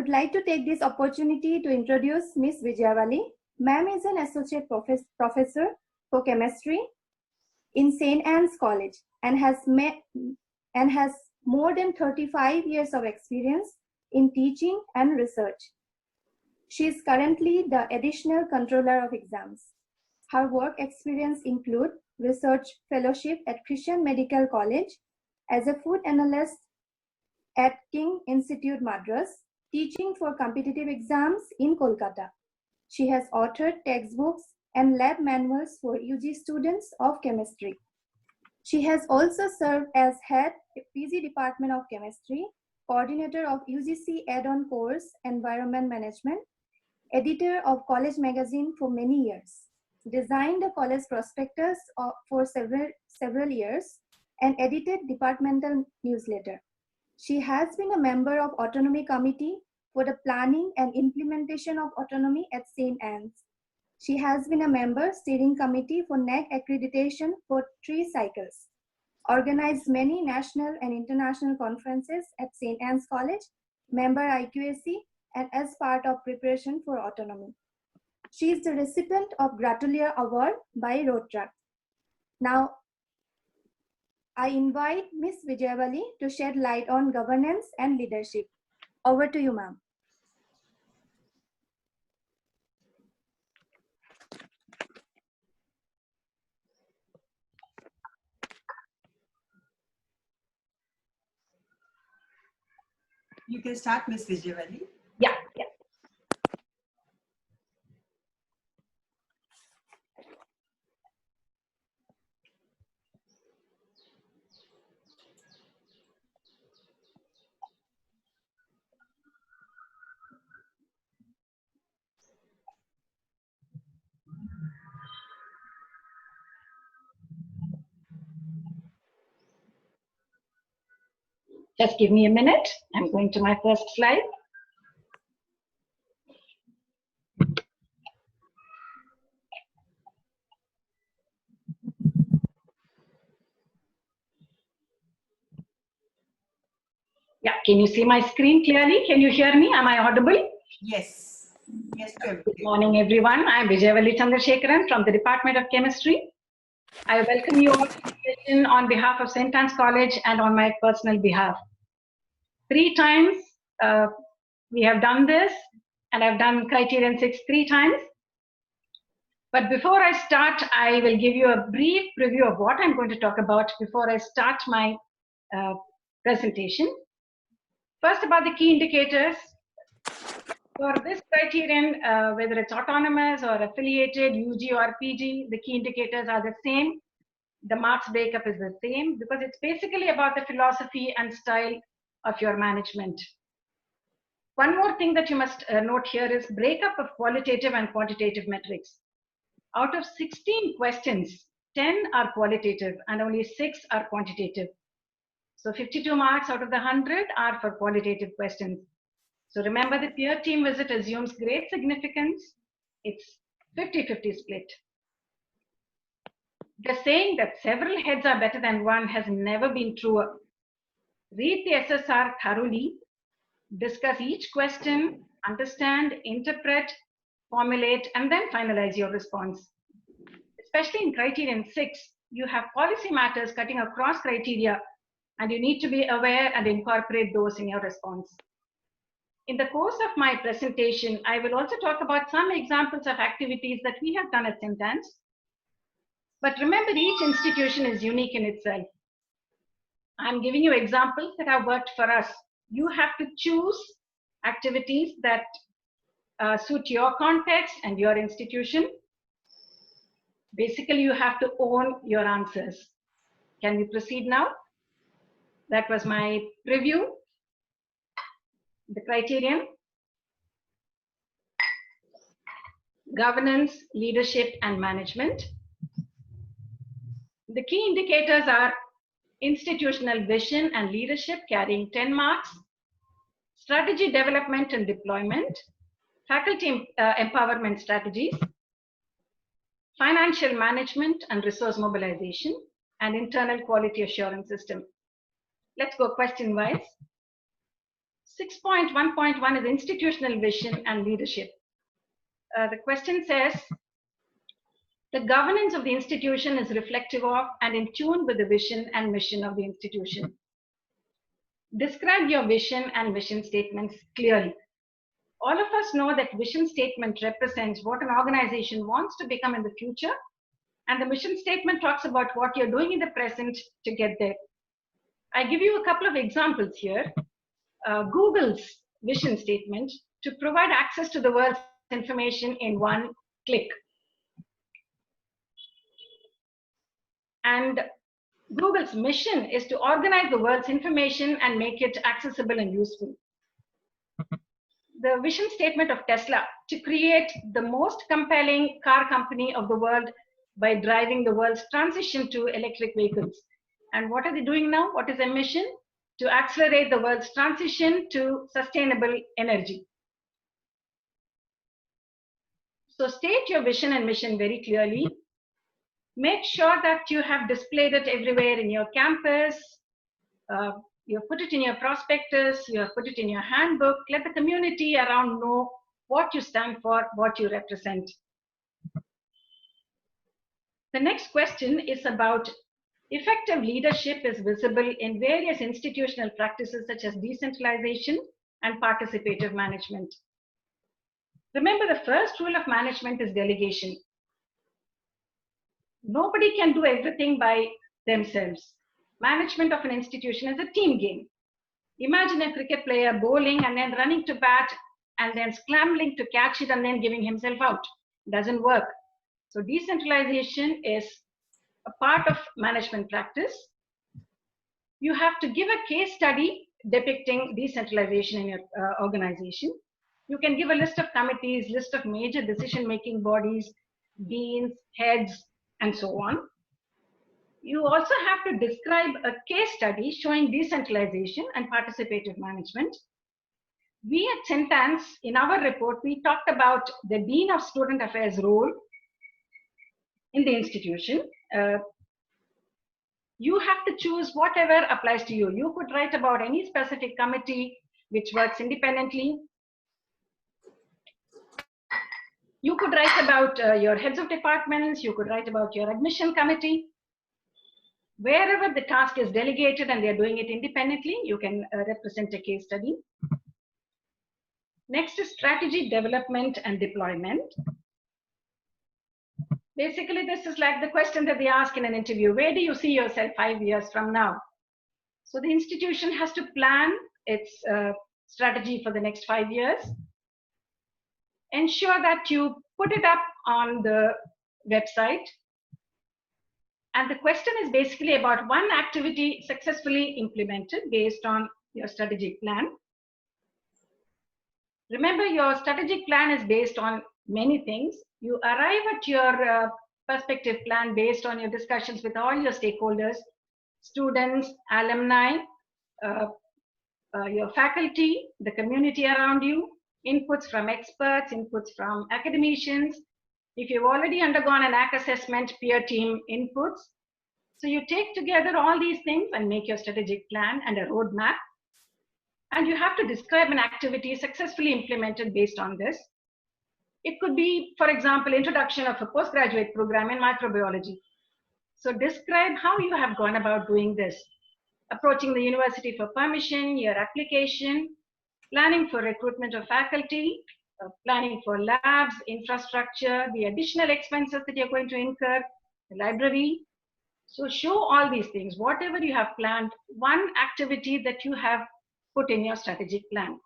would like to take this opportunity to introduce Ms. Vijayavalli. Ma'am is an associate professor for chemistry in St. Anne's College and has more than 35 years of experience in teaching and research. She is currently the additional controller of exams. Her work experience include research fellowship at Christian Medical College as a food analyst at King Institute Madras, teaching for competitive exams in Kolkata. She has authored textbooks and lab manuals for UG students of chemistry. She has also served as head PG Department of Chemistry, coordinator of UGC add-on course Environment Management, editor of college magazine for many years, designed a college prospectus for several years, and edited departmental newsletter. She has been a member of Autonomy Committee for the planning and implementation of autonomy at St. Anne's. She has been a member steering committee for NAAC accreditation for 3 cycles, organized many national and international conferences at St. Anne's College, member IQAC, and as part of preparation for autonomy. She is the recipient of Gratulia Award by Rotrack. Now, I invite Ms. Vijayavalli to shed light on governance and leadership. Over to you, ma'am. You can start, Ms. Vijayavalli. Yeah. Just give me a minute. I'm going to my first slide. Yeah, can you see my screen clearly? Can you hear me? Am I audible? Yes. Yes, Good morning, everyone. I'm Vijayavalli Chandrasekharan from the Department of Chemistry. I welcome you all to the session on behalf of St. Anne's College and on my personal behalf. 3 times we have done this, and I've done Criterion 6 3 times. But before I start, I will give you a brief preview of what I'm going to talk about before I start my presentation. First, about the key indicators. For this criterion, whether it's autonomous or affiliated, UG or PG, the key indicators are the same. The marks breakup is the same because it's basically about the philosophy and style of your management. One more thing that you must note here is breakup of qualitative and quantitative metrics. Out of 16 questions, 10 are qualitative and only 6 are quantitative. So 52 marks out of the 100 are for qualitative questions. So remember, the peer team visit assumes great significance. It's 50-50 split. The saying that several heads are better than one has never been truer. Read the SSR thoroughly, discuss each question, understand, interpret, formulate, and then finalize your response. Especially in Criterion 6, you have policy matters cutting across criteria, and you need to be aware and incorporate those in your response. In the course of my presentation, I will also talk about some examples of activities that we have done at St. Anne's. But remember, each institution is unique in itself. I'm giving you examples that have worked for us. You have to choose activities that suit your context and your institution. Basically, you have to own your answers. Can we proceed now? That was my preview. The criterion: governance, leadership, and management. The key indicators are institutional vision and leadership, carrying 10 marks, strategy development and deployment, faculty empowerment strategies, financial management and resource mobilization, and internal quality assurance system. Let's go question wise. 6.1.1 is institutional vision and leadership. The question says, the governance of the institution is reflective of and in tune with the vision and mission of the institution. Describe your vision and mission statements clearly. All of us know that vision statement represents what an organization wants to become in the future, and the mission statement talks about what you're doing in the present to get there. I give you a couple of examples here. Google's vision statement to provide access to the world's information in one click. And Google's mission is to organize the world's information and make it accessible and useful. The vision statement of Tesla to create the most compelling car company of the world by driving the world's transition to electric vehicles. And what are they doing now? What is their mission? To accelerate the world's transition to sustainable energy. So state your vision and mission very clearly. Make sure that you have displayed it everywhere in your campus. You put it in your prospectus, you have put it in your handbook. Let the community around know what you stand for, what you represent. The next question is about effective leadership is visible in various institutional practices such as decentralization and participative management. Remember, the first rule of management is delegation. Nobody can do everything by themselves. Management of an institution is a team game. Imagine a cricket player bowling and then running to bat and then scrambling to catch it and then giving himself out. It doesn't work. So decentralization is a part of management practice. You have to give a case study depicting decentralization in your organization. You can give a list of committees, list of major decision-making bodies, deans, heads, and so on. You also have to describe a case study showing decentralization and participative management. We at St.Ann's, in our report, we talked about the Dean of Student Affairs role in the institution. You have to choose whatever applies to you. You could write about any specific committee which works independently. You could write about your heads of departments. You could write about your admission committee. Wherever the task is delegated and they're doing it independently, you can represent a case study. Next is strategy development and deployment. Basically, this is like the question that they ask in an interview. Where do you see yourself 5 years from now? So the institution has to plan its strategy for the next 5 years. Ensure that you put it up on the website. And the question is basically about one activity successfully implemented based on your strategic plan. Remember, your strategic plan is based on many things. You arrive at your perspective plan based on your discussions with all your stakeholders, students, alumni, your faculty, the community around you, inputs from experts, inputs from academicians. If you've already undergone an NAAC assessment, peer team inputs. So you take together all these things and make your strategic plan and a roadmap. And you have to describe an activity successfully implemented based on this. It could be, for example, introduction of a postgraduate program in microbiology. So describe how you have gone about doing this. Approaching the university for permission, your application, planning for recruitment of faculty, planning for labs, infrastructure, the additional expenses that you're going to incur, the library. So show all these things, whatever you have planned, one activity that you have put in your strategic plan.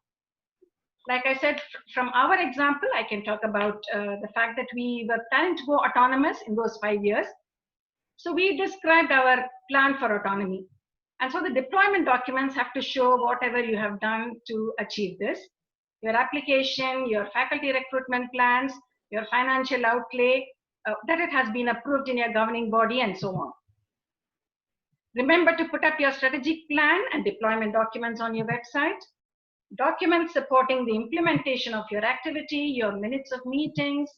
Like I said, from our example, I can talk about the fact that we were planning to go autonomous in those 5 years. So we described our plan for autonomy. And so the deployment documents have to show whatever you have done to achieve this. Your application, your faculty recruitment plans, your financial outlay, that it has been approved in your governing body and so on. Remember to put up your strategic plan and deployment documents on your website. Documents supporting the implementation of your activity, your minutes of meetings,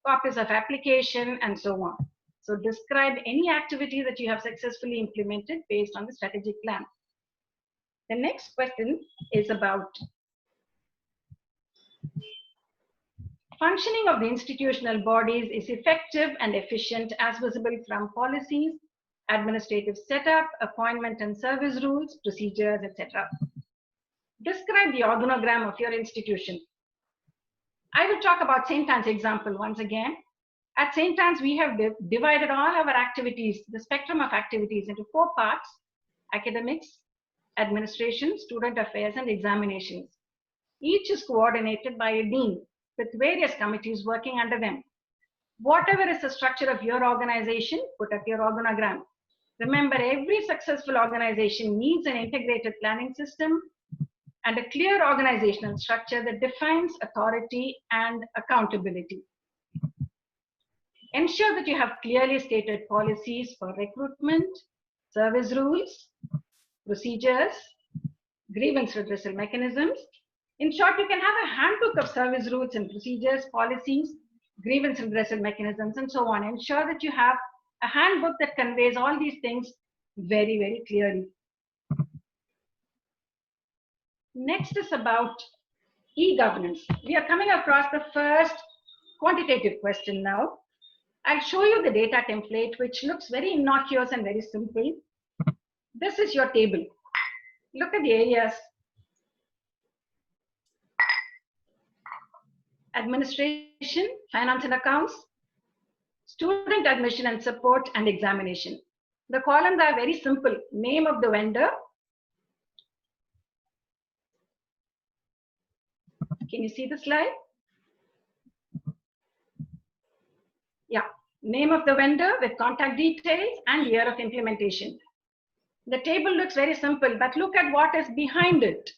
copies of application, and so on. So describe any activity that you have successfully implemented based on the strategic plan. The next question is about Functioning of the institutional bodies is effective and efficient as visible from policies, administrative setup, appointment and service rules, procedures, etc. Describe the organogram of your institution. I will talk about St.Ann's example once again. At St.Ann's, we have divided all our activities, the spectrum of activities, into 4 parts: academics, administration, student affairs, and examinations. Each is coordinated by a dean with various committees working under them. Whatever is the structure of your organization, put up your organogram. Remember, every successful organization needs an integrated planning system and a clear organizational structure that defines authority and accountability. Ensure that you have clearly stated policies for recruitment, service rules, procedures, grievance redressal mechanisms. In short, you can have a handbook of service rules and procedures, policies, grievance redressal mechanisms, and so on. Ensure that you have a handbook that conveys all these things very, very clearly. Next is about e-governance. We are coming across the first quantitative question now. I'll show you the data template, which looks very innocuous and very simple. This is your table. Look at the areas: administration, finance and accounts, student admission and support, and examination. The columns are very simple: name of the vendor. Can you see the slide? Yeah, name of the vendor with contact details and year of implementation. The table looks very simple, but look at what is behind it.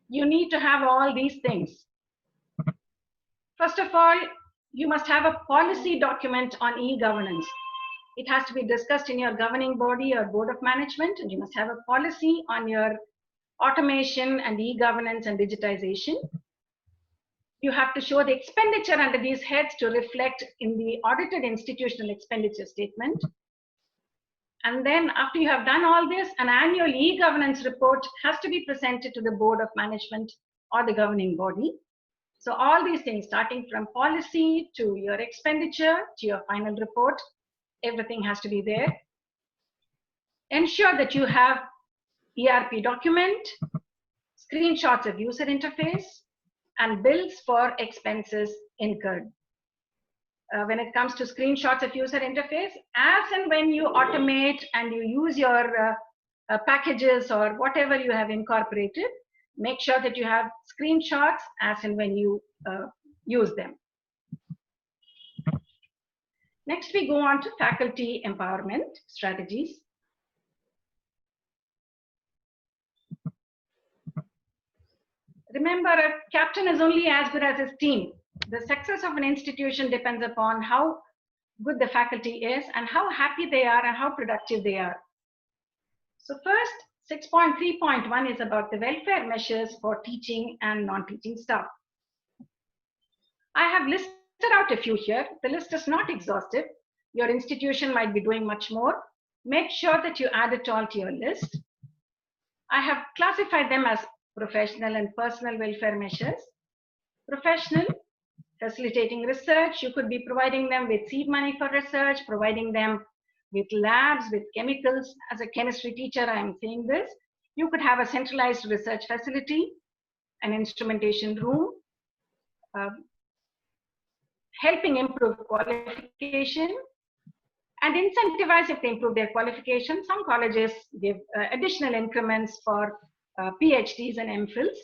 You need to have all these things. First of all, you must have a policy document on e-governance. It has to be discussed in your governing body or board of management, and you must have a policy on your automation and e-governance and digitization. You have to show the expenditure under these heads to reflect in the audited institutional expenditure statement. And then after you have done all this, an annual e-governance report has to be presented to the board of management or the governing body. So all these things, starting from policy to your expenditure to your final report, everything has to be there. Ensure that you have ERP document, screenshots of user interface, and bills for expenses incurred. When it comes to screenshots of user interface, as and when you automate and you use your packages or whatever you have incorporated, make sure that you have screenshots as and when you use them. Next, we go on to faculty empowerment strategies. Remember, a captain is only as good as his team. The success of an institution depends upon how good the faculty is and how happy they are and how productive they are. So first, 6.3.1 is about the welfare measures for teaching and non-teaching staff. I have listed out a few here. The list is not exhaustive. Your institution might be doing much more. Make sure that you add it all to your list. I have classified them as professional and personal welfare measures. Professional, facilitating research. You could be providing them with seed money for research, providing them with labs, with chemicals. As a chemistry teacher, I am saying this. You could have a centralized research facility, an instrumentation room, helping improve qualification, and incentivize if they improve their qualification. Some colleges give additional increments for PhDs and MPhils.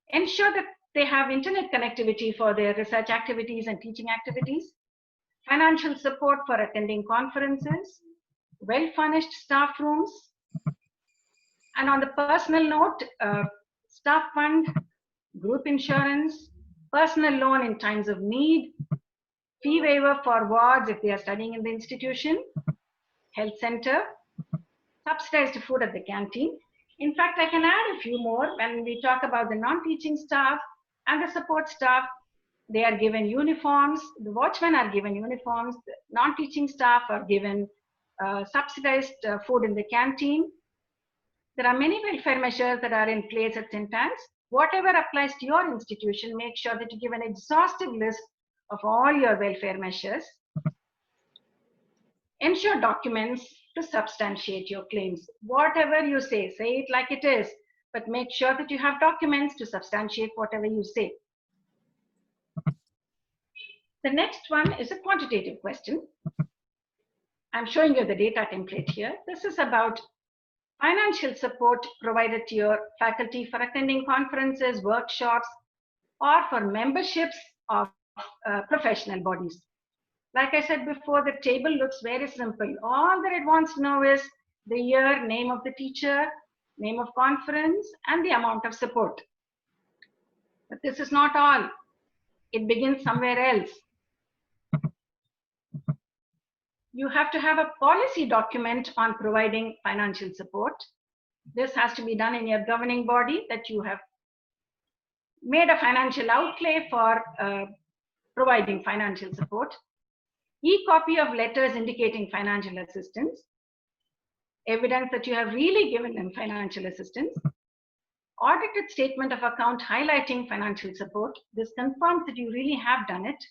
Ensure that they have internet connectivity for their research activities and teaching activities. Financial support for attending conferences, well-furnished staff rooms. And on the personal note, staff fund, group insurance, personal loan in times of need, fee waiver for wards if they are studying in the institution, health center, subsidized food at the canteen. In fact, I can add a few more. When we talk about the non-teaching staff and the support staff, they are given uniforms. The watchmen are given uniforms. The non-teaching staff are given subsidized food in the canteen. There are many welfare measures that are in place at St.Ann's. Whatever applies to your institution, make sure that you give an exhaustive list of all your welfare measures. Ensure documents to substantiate your claims. Whatever you say it like it is, but make sure that you have documents to substantiate whatever you say. The next one is a quantitative question. I'm showing you the data template here. This is about financial support provided to your faculty for attending conferences, workshops, or for memberships of professional bodies. Like I said before, the table looks very simple. All that it wants to know is the year, name of the teacher, name of conference, and the amount of support. But this is not all. It begins somewhere else. You have to have a policy document on providing financial support. This has to be done in your governing body, that you have made a financial outlay for providing financial support. E-copy of letters indicating financial assistance. Evidence that you have really given them financial assistance. Audited statement of account highlighting financial support. This confirms that you really have done it.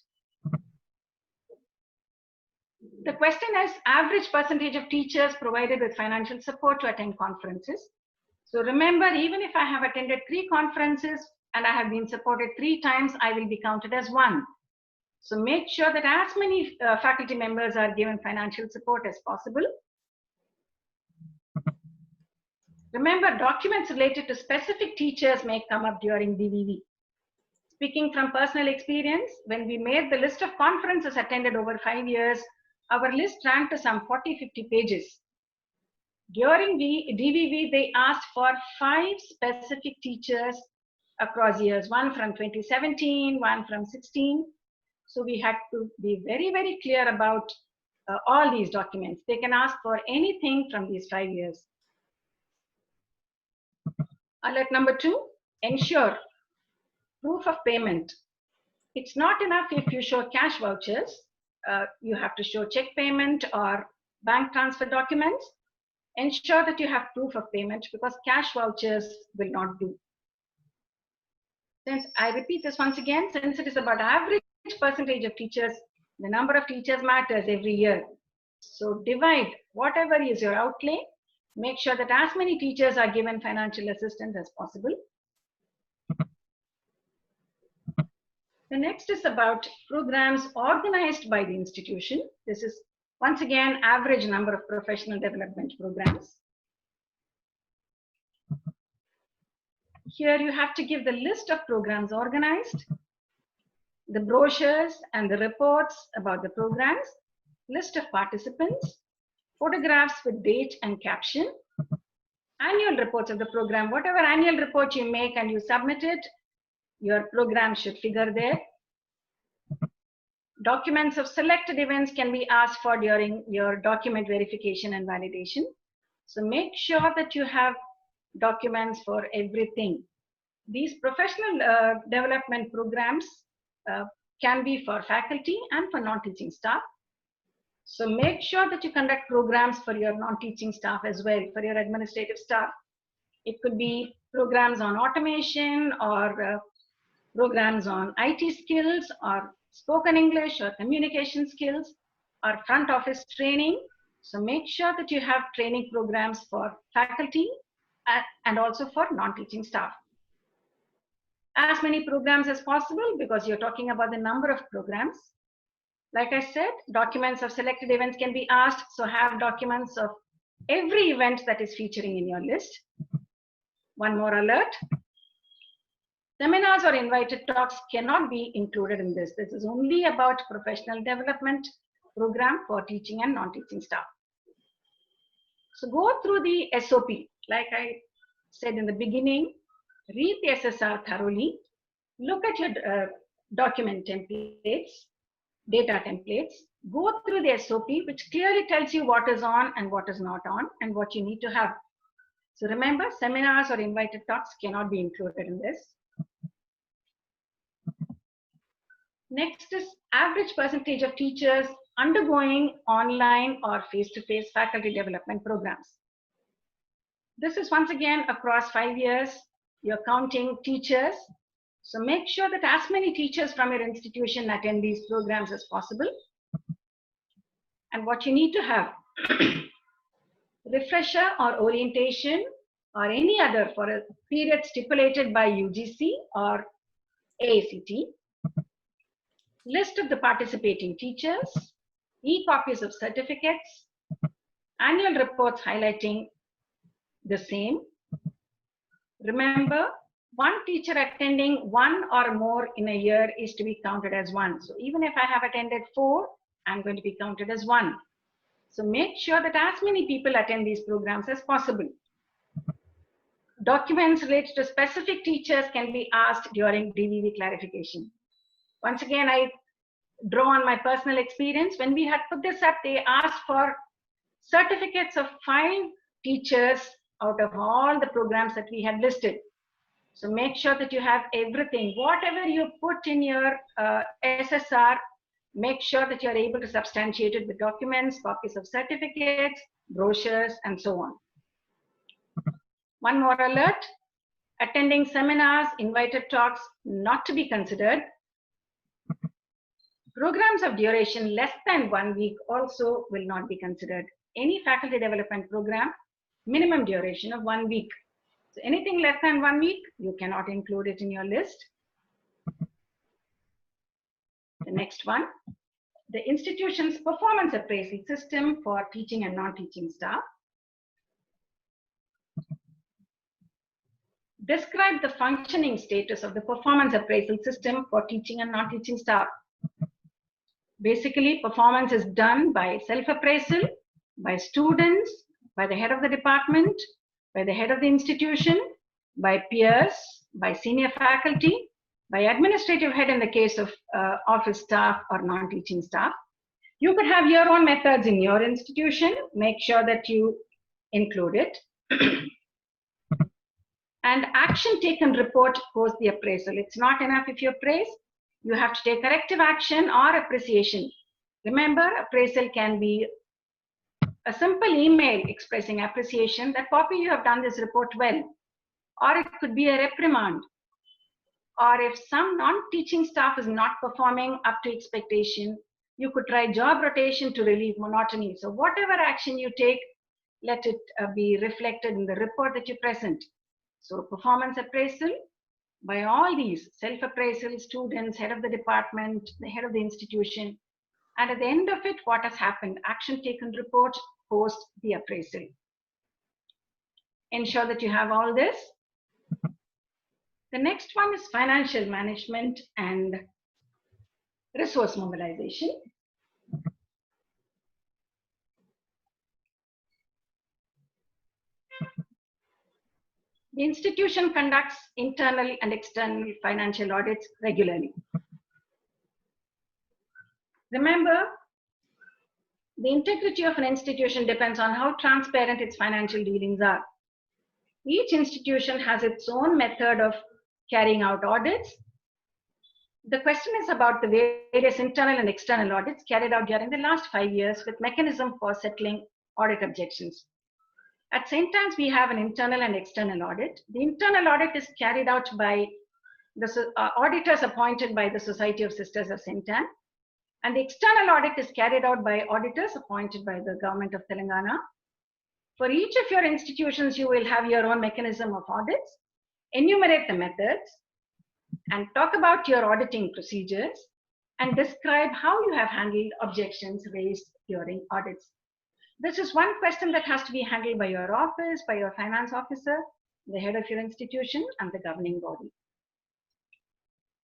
The question is average percentage of teachers provided with financial support to attend conferences. So remember, even if I have attended 3 conferences and I have been supported 3 times, I will be counted as 1. So make sure that as many faculty members are given financial support as possible. Remember, documents related to specific teachers may come up during DVV. Speaking from personal experience, when we made the list of conferences attended over 5 years, our list ran to some 40-50 pages. During the DVV, they asked for 5 specific teachers across years, one from 2017, one from 16. So we had to be very, very clear about all these documents. They can ask for anything from these 5 years. Alert number 2, ensure proof of payment. It's not enough if you show cash vouchers. You have to show check payment or bank transfer documents. Ensure that you have proof of payment, because cash vouchers will not do. Since I repeat this once again, since it is about average percentage of teachers, the number of teachers matters every year. So divide whatever is your outlay. Make sure that as many teachers are given financial assistance as possible. The next is about programs organized by the institution. This is once again average number of professional development programs. Here you have to give the list of programs organized, the brochures and the reports about the programs, list of participants, photographs with date and caption, annual reports of the program. Whatever annual report you make and you submit it, your program should figure there. Documents of selected events can be asked for during your document verification and validation. So make sure that you have documents for everything. These professional development programs can be for faculty and for non-teaching staff. So make sure that you conduct programs for your non-teaching staff as well, for your administrative staff. It could be programs on automation or programs on IT skills or spoken English or communication skills or front office training. So make sure that you have training programs for faculty and also for non-teaching staff. As many programs as possible, because you're talking about the number of programs. Like I said, documents of selected events can be asked. So have documents of every event that is featuring in your list. One more alert. Seminars or invited talks cannot be included in this. This is only about professional development program for teaching and non-teaching staff. So go through the SOP. Like I said in the beginning, read the SSR thoroughly. Look at your document templates, data templates. Go through the SOP, which clearly tells you what is on and what is not on and what you need to have. So remember, seminars or invited talks cannot be included in this. Next is average percentage of teachers undergoing online or face-to-face faculty development programs. This is once again across 5 years. you're counting teachers. So make sure that as many teachers from your institution attend these programs as possible. And what you need to have, refresher or orientation or any other for a period stipulated by UGC or AACT, list of the participating teachers, e-copies of certificates, annual reports highlighting the same. Remember, one teacher attending one or more in a year is to be counted as one. So even if I have attended 4, I'm going to be counted as 1. So make sure that as many people attend these programs as possible. Documents related to specific teachers can be asked during DVV clarification. Once again, I draw on my personal experience. When we had put this up, they asked for certificates of 5 teachers out of all the programs that we had listed. So make sure that you have everything. Whatever you put in your SSR, make sure that you're able to substantiate it with documents, copies of certificates, brochures, and so on. One more alert, attending seminars, invited talks, not to be considered. Programs of duration less than 1 week also will not be considered. Any faculty development program, minimum duration of 1 week. So anything less than 1 week, you cannot include it in your list. The next one, the institution's performance appraisal system for teaching and non-teaching staff. Describe the functioning status of the performance appraisal system for teaching and non-teaching staff. Basically, performance is done by self-appraisal, by students, by the head of the department, by the head of the institution, by peers, by senior faculty, by administrative head in the case of office staff or non-teaching staff. You could have your own methods in your institution. Make sure that you include it. And action taken report post the appraisal. It's not enough if you appraise. You have to take corrective action or appreciation. Remember, appraisal can be a simple email expressing appreciation that, Poppy, you have done this report well. Or it could be a reprimand. Or if some non-teaching staff is not performing up to expectation, you could try job rotation to relieve monotony. So whatever action you take, let it be reflected in the report that you present. So performance appraisal by all these, self-appraisal, students, head of the department, the head of the institution. And at the end of it, what has happened? Action taken report post the appraisal. Ensure that you have all this. The next one is financial management and resource mobilization. The institution conducts internal and external financial audits regularly. Remember, the integrity of an institution depends on how transparent its financial dealings are. Each institution has its own method of carrying out audits. The question is about the various internal and external audits carried out during the last 5 years with mechanism for settling audit objections. At St.Ann's, we have an internal and external audit. The internal audit is carried out by the auditors appointed by the Society of Sisters of St.Ann. And the external audit is carried out by auditors appointed by the government of Telangana. For each of your institutions, you will have your own mechanism of audits, enumerate the methods, and talk about your auditing procedures, and describe how you have handled objections raised during audits. This is one question that has to be handled by your office, by your finance officer, the head of your institution, and the governing body.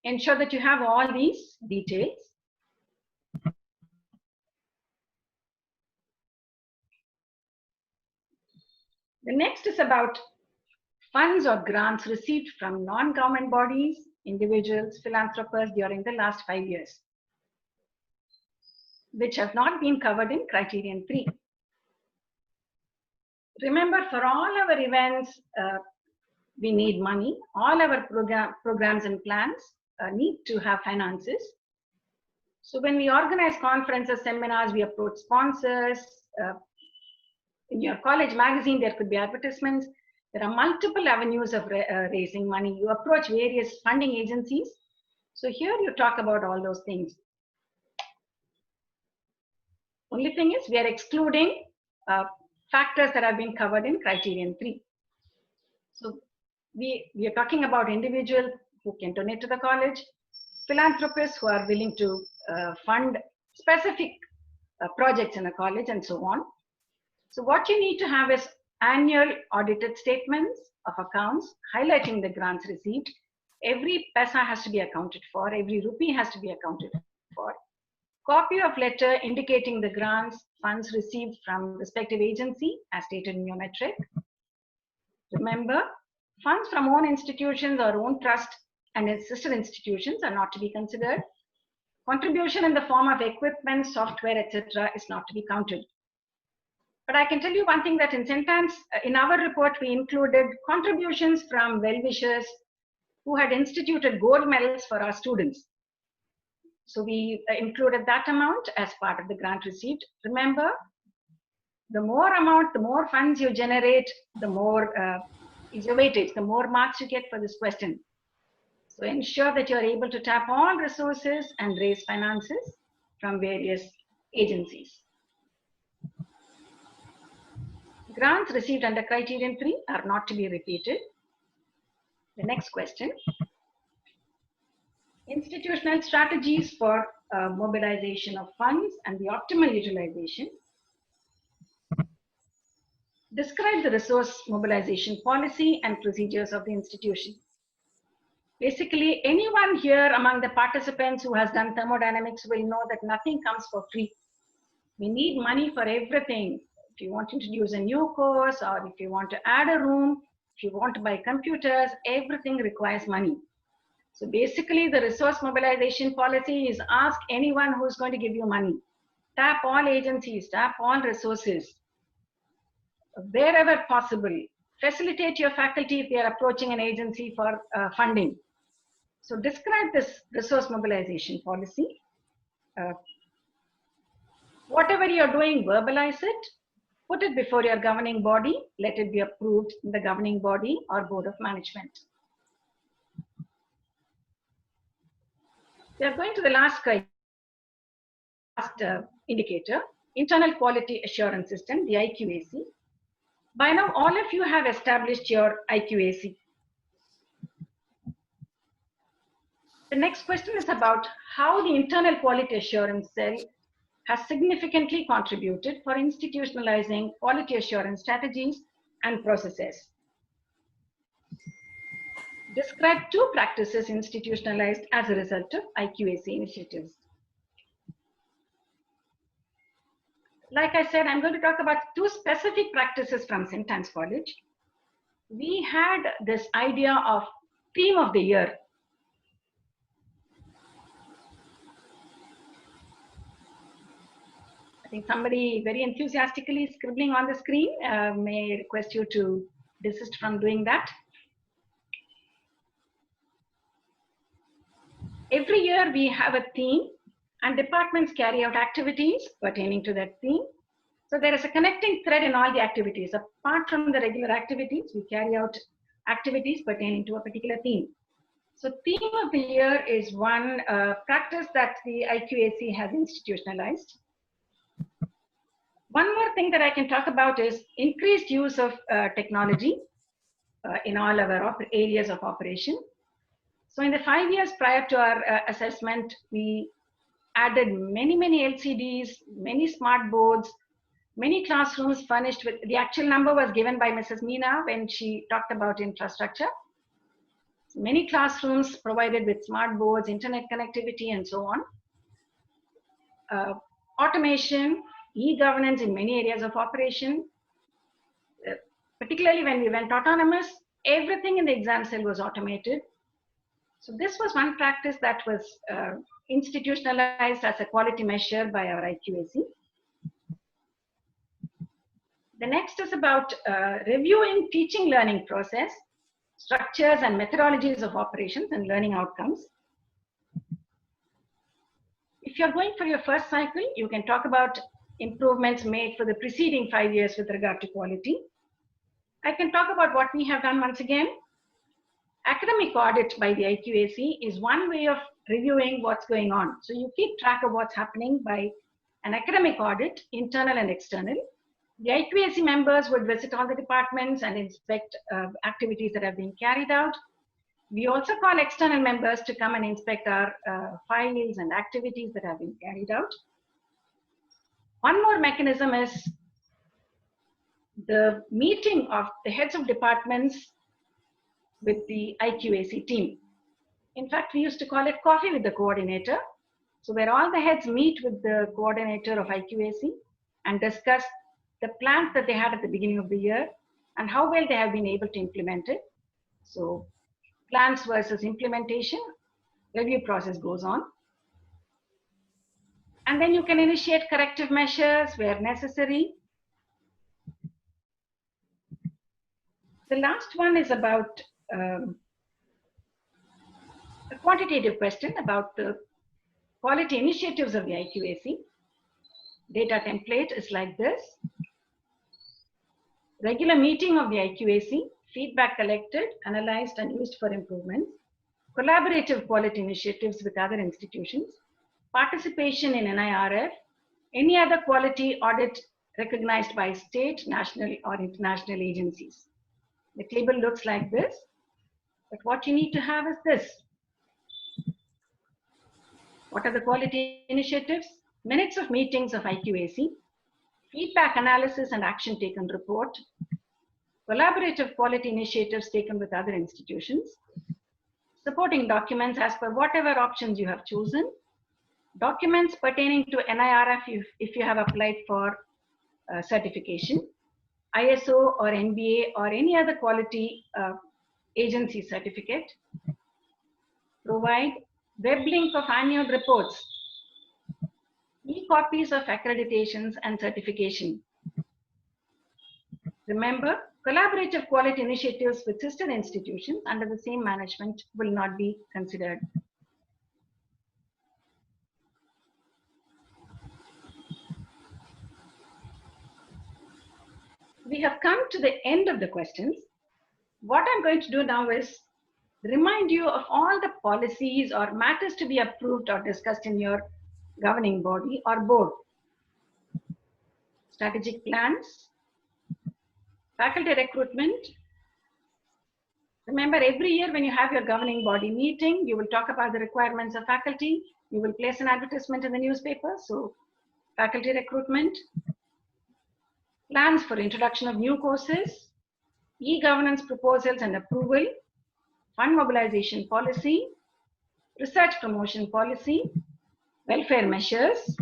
Ensure that you have all these details. The next is about funds or grants received from non-government bodies, individuals, philanthropists during the last 5 years, which have not been covered in Criterion 3. Remember, for all our events, we need money. All our programs and plans need to have finances. So when we organize conferences, seminars, we approach sponsors. In your college magazine, there could be advertisements. There are multiple avenues of raising money. You approach various funding agencies. So here you talk about all those things. Only thing is we are excluding factors that have been covered in criterion 3. So we are talking about individuals who can donate to the college, philanthropists who are willing to fund specific projects in a college, and so on. So what you need to have is annual audited statements of accounts highlighting the grants received. Every paisa has to be accounted for, every rupee has to be accounted for. Copy of letter indicating the grants, funds received from respective agency as stated in your metric. Remember, funds from own institutions or own trust and its sister institutions are not to be considered. Contribution in the form of equipment, software, etc. is not to be counted. But I can tell you one thing, that in St.Ann's, in our report, we included contributions from well-wishers who had instituted gold medals for our students. So we included that amount as part of the grant received. Remember, the more amount, the more funds you generate, the more is your weightage, the more marks you get for this question. So ensure that you're able to tap all resources and raise finances from various agencies. Grants received under criterion 3 are not to be repeated. The next question. Institutional strategies for mobilization of funds and the optimal utilization. Describe the resource mobilization policy and procedures of the institution. Basically, anyone here among the participants who has done thermodynamics will know that nothing comes for free. We need money for everything. If you want to introduce a new course, or if you want to add a room, if you want to buy computers, everything requires money. So basically, the resource mobilization policy is ask anyone who's going to give you money. Tap all agencies, tap all resources. Wherever possible, facilitate your faculty if they are approaching an agency for funding. So describe this resource mobilization policy. Whatever you're doing, verbalize it. Put it before your governing body. Let it be approved in the governing body or board of management. We are going to the last indicator, internal quality assurance system, the IQAC. By now, all of you have established your IQAC. The next question is about how the internal quality assurance cell has significantly contributed for institutionalizing quality assurance strategies and processes. Describe 2 practices institutionalized as a result of IQAC initiatives. Like I said, I'm going to talk about 2 specific practices from St.Ann's College. We had this idea of theme of the year. I think somebody very enthusiastically is scribbling on the screen. May I request you to desist from doing that. Every year we have a theme and departments carry out activities pertaining to that theme. So there is a connecting thread in all the activities. Apart from the regular activities, we carry out activities pertaining to a particular theme. So theme of the year is one practice that the IQAC has institutionalized. One more thing that I can talk about is increased use of technology in all our areas of operation. So in the 5 years prior to our assessment, we added many LCDs, many smart boards, many classrooms furnished with, the actual number was given by Mrs. Meena when she talked about infrastructure. Many classrooms provided with smart boards, internet connectivity, and so on. Automation, e-governance in many areas of operation. Particularly when we went autonomous, everything in the exam cell was automated. So this was one practice that was institutionalized as a quality measure by our IQAC. The next is about reviewing teaching learning process, structures and methodologies of operations and learning outcomes. If you're going for your first cycle, you can talk about improvements made for the preceding 5 years with regard to quality. I can talk about what we have done once again. Academic audit by the IQAC is one way of reviewing what's going on. So you keep track of what's happening by an academic audit, internal and external. The IQAC members would visit all the departments and inspect activities that have been carried out. We also call external members to come and inspect our files and activities that have been carried out. One more mechanism is the meeting of the heads of departments with the IQAC team. In fact, we used to call it coffee with the coordinator. So where all the heads meet with the coordinator of IQAC and discuss the plans that they had at the beginning of the year and how well they have been able to implement it. So plans versus implementation, review process goes on. And then you can initiate corrective measures where necessary. The last one is about a quantitative question about the quality initiatives of the IQAC. Data template is like this. Regular meeting of the IQAC, feedback collected, analyzed and used for improvements, collaborative quality initiatives with other institutions, participation in NIRF, any other quality audit recognized by state, national or international agencies. The table looks like this, but what you need to have is this. What are the quality initiatives? Minutes of meetings of IQAC, feedback analysis and action taken report, collaborative quality initiatives taken with other institutions, supporting documents as per whatever options you have chosen, documents pertaining to NIRF if you have applied for certification, ISO or NBA or any other quality agency certificate, provide web link of annual reports, e-copies of accreditations and certification. Remember, collaborative quality initiatives with sister institutions under the same management will not be considered. We have come to the end of the questions. What I'm going to do now is remind you of all the policies or matters to be approved or discussed in your governing body or board. Strategic plans, faculty recruitment. Remember, every year when you have your governing body meeting, you will talk about the requirements of faculty. You will place an advertisement in the newspaper. So faculty recruitment, plans for introduction of new courses, e-governance proposals and approval, fund mobilization policy, research promotion policy, welfare measures,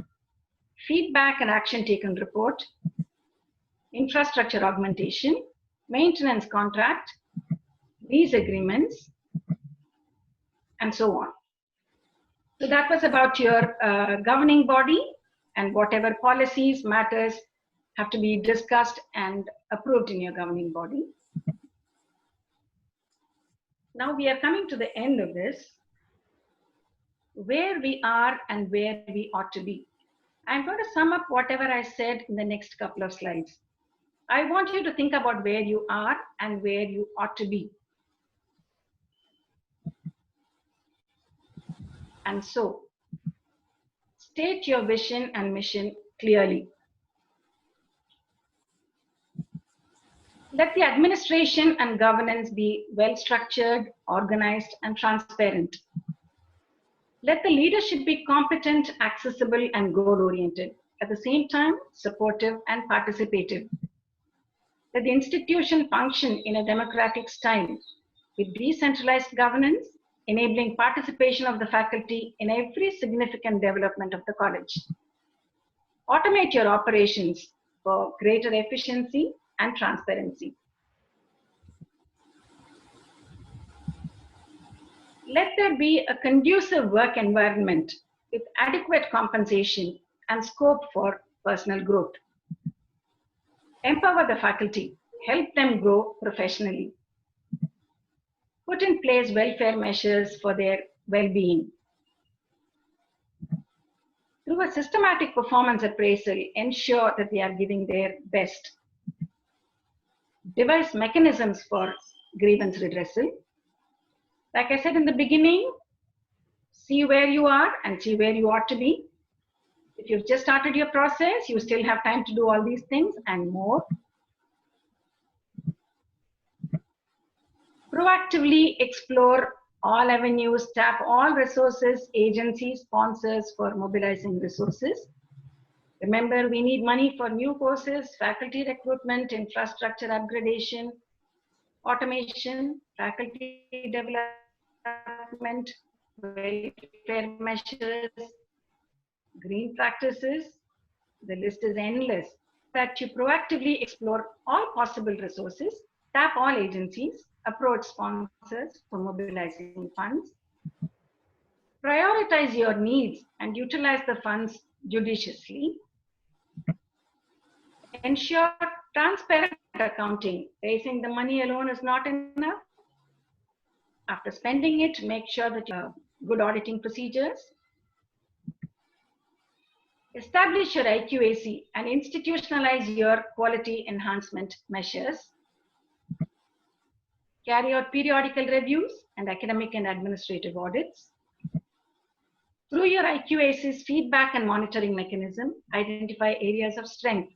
feedback and action taken report, infrastructure augmentation, maintenance contract, lease agreements, and so on. So that was about your governing body and whatever policies, matters have to be discussed and approved in your governing body. Now we are coming to the end of this, where we are and where we ought to be. I'm going to sum up whatever I said in the next couple of slides. I want you to think about where you are and where you ought to be. And so, state your vision and mission clearly. Let the administration and governance be well structured, organized, and transparent. Let the leadership be competent, accessible, and goal-oriented. At the same time, supportive and participative. Let the institution function in a democratic style with decentralized governance, enabling participation of the faculty in every significant development of the college. Automate your operations for greater efficiency and transparency. Let there be a conducive work environment with adequate compensation and scope for personal growth. Empower the faculty, help them grow professionally. Put in place welfare measures for their well-being. Through a systematic performance appraisal, ensure that they are giving their best. devise mechanisms for grievance redressal. Like I said in the beginning, see where you are and see where you ought to be. If you've just started your process, you still have time to do all these things and more. Proactively explore all avenues, tap all resources, agencies, sponsors for mobilizing resources. Remember, we need money for new courses, faculty recruitment, infrastructure upgradation, automation, faculty development, welfare measures, green practices. The list is endless. That you proactively explore all possible resources, tap all agencies, approach sponsors for mobilizing funds, prioritize your needs and utilize the funds judiciously, ensure transparent accounting. Raising the money alone is not enough. After spending it, make sure that you have good auditing procedures. Establish your IQAC and institutionalize your quality enhancement measures. Carry out periodical reviews and academic and administrative audits. Through your IQAC's feedback and monitoring mechanism, identify areas of strength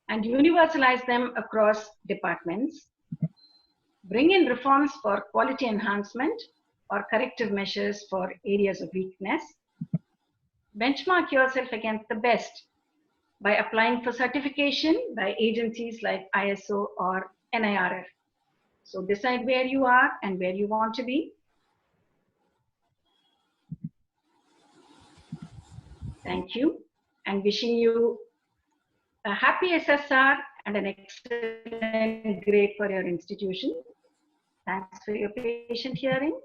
and universalize them across departments. Bring in reforms for quality enhancement or corrective measures for areas of weakness. Benchmark yourself against the best by applying for certification by agencies like ISO or NIRF. So decide where you are and where you want to be. Thank you, and wishing you a happy SSR and an excellent grade for your institution. Thanks for your patient hearing.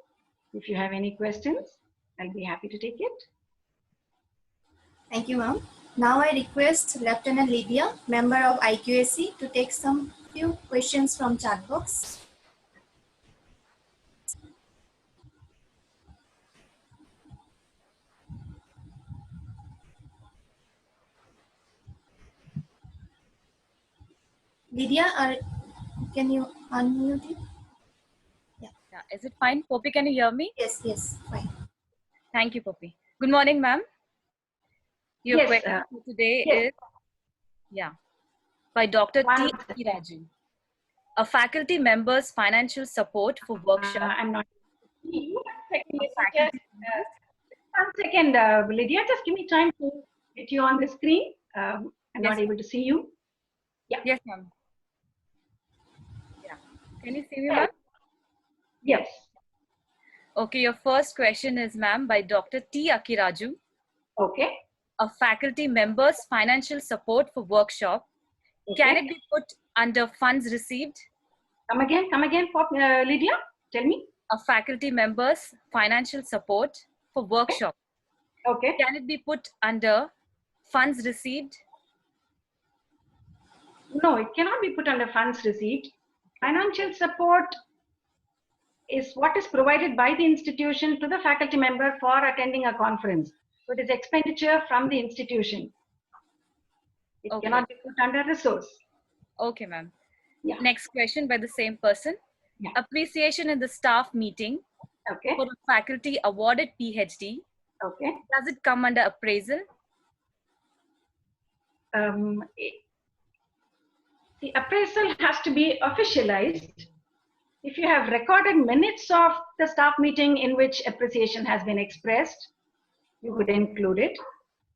If you have any questions, I'll be happy to take it. Thank you, ma'am. Now I request Lieutenant Lydia, member of IQAC, to take some few questions from chat box. Lydia, can you unmute it? Yeah, is it fine? Poppy, can you hear me? Yes, fine. Thank you, Poppy. Good morning, ma'am. Your Yes, question for today yes. is, by Dr. One- T. Akiraju. A faculty member's financial support for workshop. I'm not. One second, Lydia, just give me time to get you on the screen. I'm not able to see you. Yes, ma'am. Yeah. Can you see me, ma'am? Yes. Okay, your first question is, ma'am, by Dr. T. Akiraju. Okay. A faculty member's financial support for workshop. Okay. Can it be put under funds received? Come again, Lydia. Tell me. A faculty member's financial support for workshop. Okay. Can it be put under funds received? No, it cannot be put under funds received. Financial support is what is provided by the institution to the faculty member for attending a conference. So it is expenditure from the institution. It Okay. cannot be put under resource. Okay, ma'am. Yeah. Next question by the same person. Yeah. Appreciation in the staff meeting Okay. for a faculty awarded PhD. Okay. Does it come under appraisal? The appraisal has to be officialized. If you have recorded minutes of the staff meeting in which appreciation has been expressed, you would include it.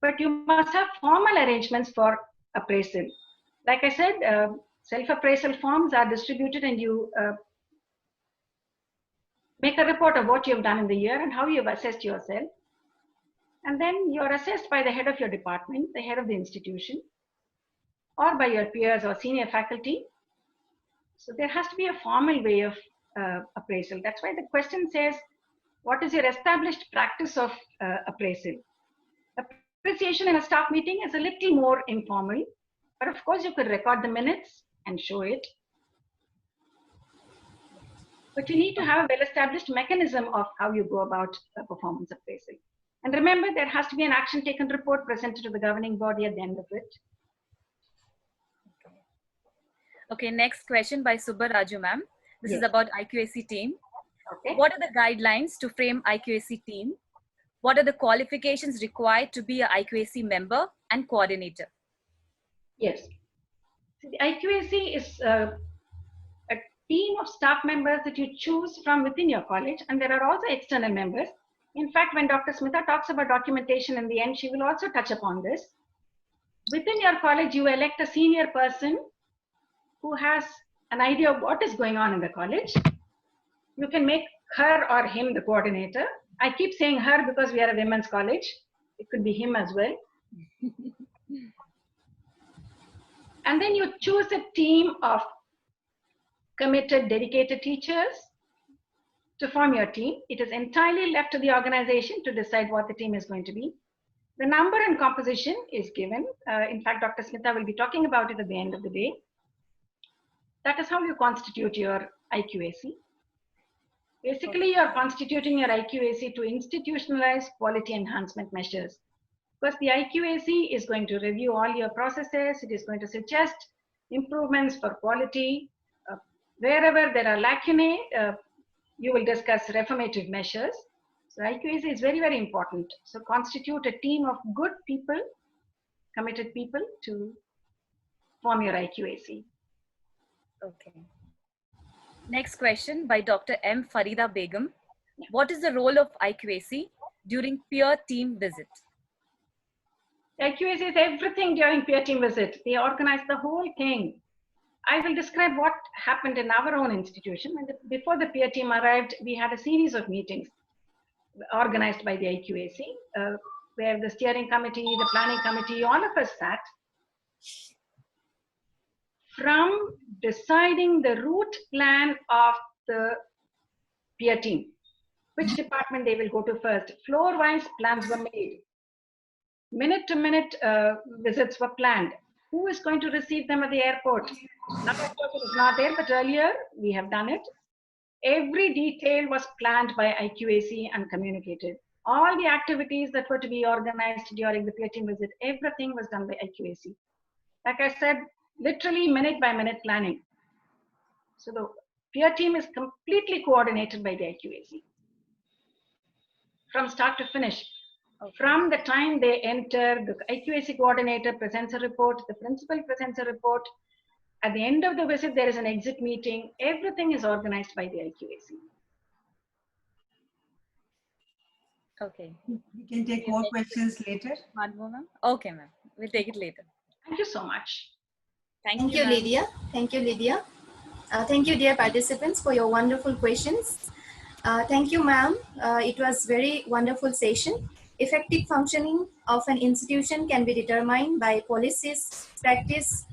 But you must have formal arrangements for appraisal. Like I said, self-appraisal forms are distributed and you make a report of what you have done in the year and how you have assessed yourself. And then you're assessed by the head of your department, the head of the institution, or by your peers or senior faculty. So there has to be a formal way of appraisal. That's why the question says, what is your established practice of appraisal? Appreciation in a staff meeting is a little more informal, but of course you could record the minutes and show it. But you need to have a well-established mechanism of how you go about performance appraisal. And remember, there has to be an action taken report presented to the governing body at the end of it. Okay, next question by Subba Raju ma'am. This is Yes. about IQAC team. Okay. What are the guidelines to frame IQAC team? What are the qualifications required to be a IQAC member and coordinator? Yes. So the IQAC is a team of staff members that you choose from within your college, and there are also external members. In fact, when Dr. Smitha talks about documentation in the end, she will also touch upon this. Within your college, you elect a senior person who has an idea of what is going on in the college. You can make her or him the coordinator. I keep saying her because we are a women's college. It could be him as well. And then you choose a team of committed, dedicated teachers to form your team. It is entirely left to the organization to decide what the team is going to be. The number and composition is given. In fact, Dr. Smitha will be talking about it at the end of the day. That is how you constitute your IQAC. Basically, you are constituting your IQAC to institutionalize quality enhancement measures. Because the IQAC is going to review all your processes, it is going to suggest improvements for quality. Wherever there are lacunae, you will discuss reformative measures. So IQAC is very, very important. So constitute a team of good people, committed people to form your IQAC. Okay. Next question by Dr. M. Farida Begum. What is the role of IQAC during peer team visit? IQAC is everything during peer team visit. They organize the whole thing. I will describe what happened in our own institution. Before the peer team arrived, we had a series of meetings organized by the IQAC, where the steering committee, the planning committee, all of us sat. From deciding the route plan of the peer team, which department they will go to first, floor-wise plans were made. Minute-to-minute visits were planned. Who is going to receive them at the airport? Now, of course, it is not there, but earlier we have done it. Every detail was planned by IQAC and communicated. All the activities that were to be organized during the peer team visit, everything was done by IQAC. Like I said, literally minute by minute planning. So the peer team is completely coordinated by the IQAC from start to finish. From the time they enter, the IQAC coordinator presents a report, the principal presents a report. At the end of the visit, there is an exit meeting. Everything is organized by the IQAC. Okay. We can take more questions later. Madhu ma'am? Okay, ma'am. We'll take it later. Thank you so much. Thank Thank you, you, ma'am. Lydia. Thank you, Lydia. Thank you, dear participants, for your wonderful questions. Thank you, ma'am. It was very wonderful session. Effective functioning of an institution can be determined by policies, practice,